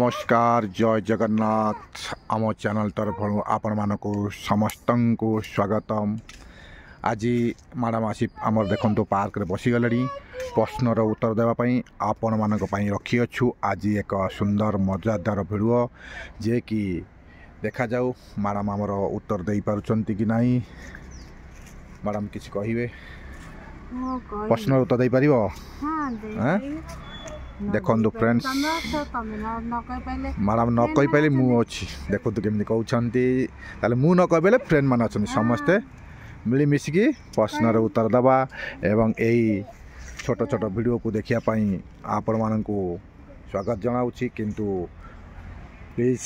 नमस्कार जय जगन्नाथ आम चैनल तरफ आपण मानक समस्त को स्वागतम। आज मैडम आसी आमर देखो पार्क रे बसीगले प्रश्नर उत्तर देवाई आपण मानक रखी अच्छु। आज एक सुंदर मजादार भिडियो जे कि देखा जाऊ मैडम आमर उत्तर दे पारुचंती कि नहीं। मैडम किसी कहिबे प्रश्नर उत्तर दे पारिबो? देखो फ्रेंड्स मैडम न कही पारे मु अच्छी देखो केमी कहते मु न कही पारे फ्रेंड मान अच्छा समस्ते मिलमिशिकी प्रश्नर उत्तर दबा एवं यही छोट छोट वीडियो को देखापी आपण मानक स्वागत जनाऊँगी। किंतु प्लीज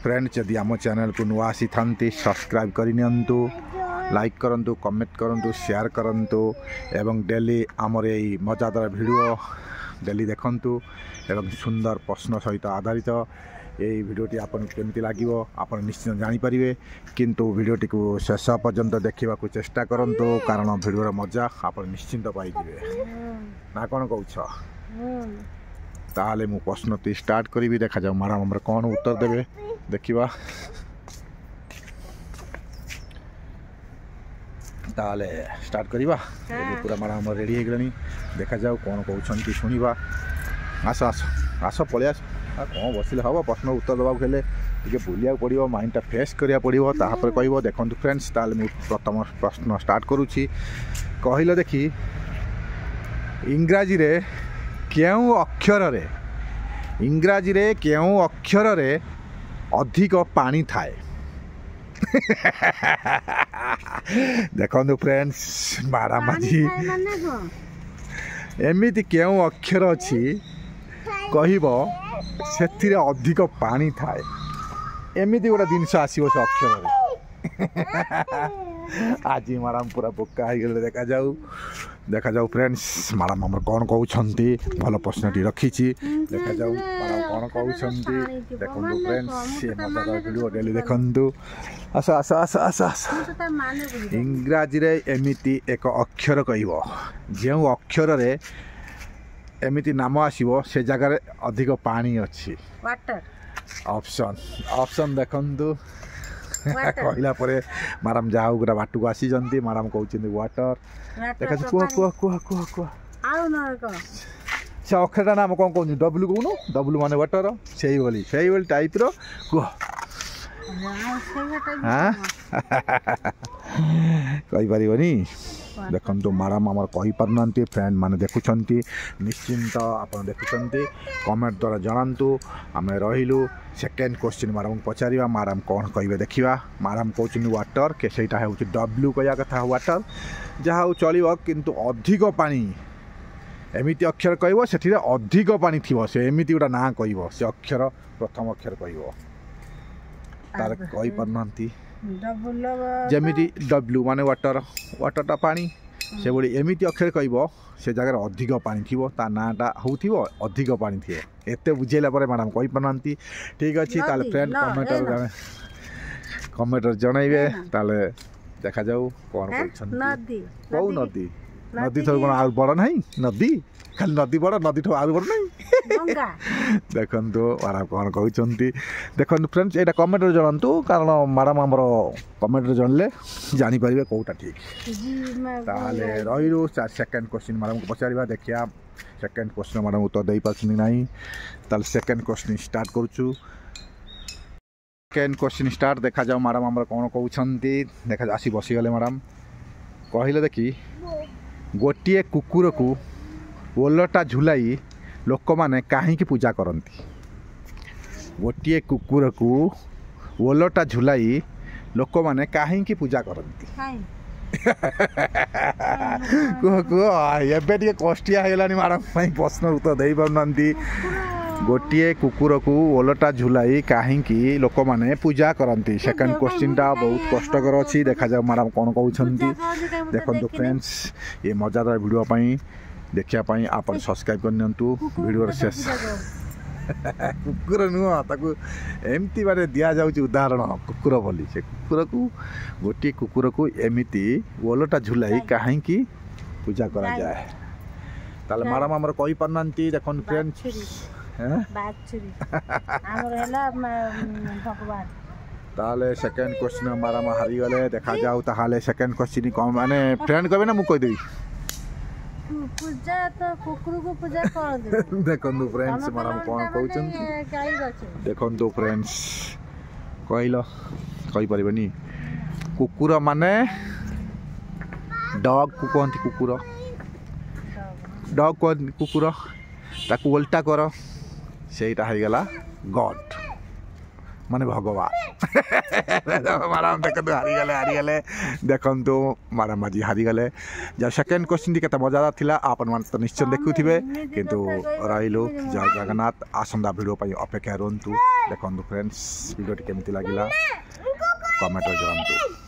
फ्रेंड जदि आम चैनल को नुआ आसी था सब्सक्राइब करनियंतु, लाइक करंतु, कमेंट करंतु, शेयर करंतु एवं डेली आमर यही मजादार वीडियो डेली देखंतु एवं सुंदर प्रश्न सहित आधारित यही वीडियोटी आपन केमती लागिवो आपन निश्चित जानि परिबे। किंतु वीडियोटी को शेष पर्यंत देखा चेष्टा करंतु कारण वीडियोर मजा आपन निश्चिंत पाइबे ना कौन कहछ। ताले मु प्रश्नटी स्टार्ट करी देखा जाऊ मैडम हमर कौन उत्तर देबे देखिबा। ताले स्टार्ट करिबा पूरा मैडम रेडी हो गलानी देखा जाऊ कौन कहते शुणा। आस आस आस पलि आस कौन बसिले हम प्रश्न उत्तर देवाक हेले टे बुलिया पड़ो माइंडटा फ्रेश करा पड़ो तापर कह देखो फ्रेंड्स। ताले मु प्रथम प्रश्न स्टार्ट करुच्ची कहल देखी इंग्राजी रे केउ अक्षर रे अधिक पानी थाए? देखो फ्रेंड्स मैडम आज एमिति केउ अक्षर अच्छी कहब से अधिक पानी थाए एमिति गोटे जिनस आसो से अक्षर आज मैडम पूरा बोका हो गले। देखा जाऊ फ्रेंड्स मैडम हमर कौन कहते भल प्रश्नटी रखी देखा जाऊ मैडम कौन कहते देखो फ्रेंड्स ये मजादार वीडियो डेली देखंतु। आस आस आस आस आस इंग्राजी रे एमिति एक अक्षर कहब जो अक्षर रे एमिति नाम आसीबो से जगह रे अधिक पानी अच्छी वाटर। ऑप्शन देखंतु कहला परे मैडम जाऊ गोटा बाटू को आसी जंती मैडम कहउछिन वाटर। देखा कुआ कुआ कुआ कुआ कुआ आउ न से अक्षरटा नाम कौन कहउनी डब्ल्यू कहूनु डब्ल्यू माने वाटर सेही बोली टाइप रो कुआ हां कहि परिबनी। देखो मैडम आमर कही पारना फ्रेंड माने देखुंट निश्चिंत आप देखुंट कमेंट द्वारा जनातु आम रहीलु। सेकेंड क्वेश्चन मैडम पचार मैडम कौन कहे देखा। मैडम कहते वाटर के सहीटा हूँ डब्ल्यू कह कथा वाटर जहाँ चलो किंतु अधिक पानी एमती अक्षर कह से अधिक पानी थी से एमती गोटा ना कह से अक्षर प्रथम अक्षर कह तार कही पारना जमीती डब्ल्यू माने वाटर वाटरटा पानी से भाई एमती अक्षर कह से जगह अधिक पानी थी ता नाटा हो अधिक पानी थी एत बुझेला मैडम कही पारना। ठीक अच्छे ताले फ्रेंड कमेंटर जनइबे ताले देखा जाऊ कौन कौ नदी नदी थोड़ा कौन आउ बड़ ना नदी खाली नदी बड़ नदी ठू आउ बड़ ना देखु मैडम कौन कहते देखो फ्रेंड्स यहाँ कमेंटर जनातु कारण मैडम आमर कमेंटर जनले जापर कौटा ठीक। ताले रही सेकेंड क्वेश्चन मैडम को पचार देखिया सेकेंड क्वेश्चन मैडम उत्तर दे पार्टी ना। ताले सेकेंड क्वेश्चन स्टार्ट करुचु। सेकेंड क्वेश्चन स्टार्ट देखा जाऊ मैडम आमर कौन कहते देखा आसी बसीगले मैडम कहले देखी गोटे कुकुर को ओलटा झुलाई लोक माने कहीं पूजा करती? गोटे कुकुर को ओलटा झुलाई लोक माने कहीं पूजा करती? कह कह एबे टे कष्टिया होगा मैडम प्रश्न उत्तर दे पारना। गोटे कुकुर को ओलटा झुलाई कहीं लोक माने पूजा करती? सेकंड क्वेश्चन टा बहुत कष्टकर अच्छी देखा जाऊ मैडम कौन कहते देखो फ्रेंड्स ये मजादार वीडियो देखापी आप सब्सक्राइब करनियंतु वीडियो शेष कुकुर नुह ताकू एमती माने दिया जाउची उदाहरण कुकुर बोली से कुकुर को गोटे कुकुर को एमती ओलटा झुलाई कहीं पूजा करा जाए ताले मैडम हमर कहि पारनांती देखन फ्रेंड्स बाछुरी हमर हैला भगवान ताले सेकंड क्वेश्चन हमारा में हारी गले देखा जाऊ ताले सेकंड क्वेश्चन कौन माने फ्रेंड कहबे ना मु कह देई पूजा तो कुकुर को पूजा कर दे देखंदु फ्रेंड्स मारा कौन कहउछन गाई गछ देखंदु फ्रेंड्स कहलो कहि परिबनी कुकुर माने डॉग को कहती कुकुर डॉग को कुकुर ताकू उल्टा कर सेटा हारीगला गॉड माने भगवान माराम देखो हारी गले देखो मारा माजी हारी गले जब सेकेंड क्वेश्चन टी केते मजा थिला आपन मान तो निश्चय देखुथिबे किंतु रहिलो जय जगन्नाथ आसंदा वीडियो पई अपेक्षा रहंतु देखो फ्रेंड्स वीडियो टी केमति लागिला कमेंट करंतु।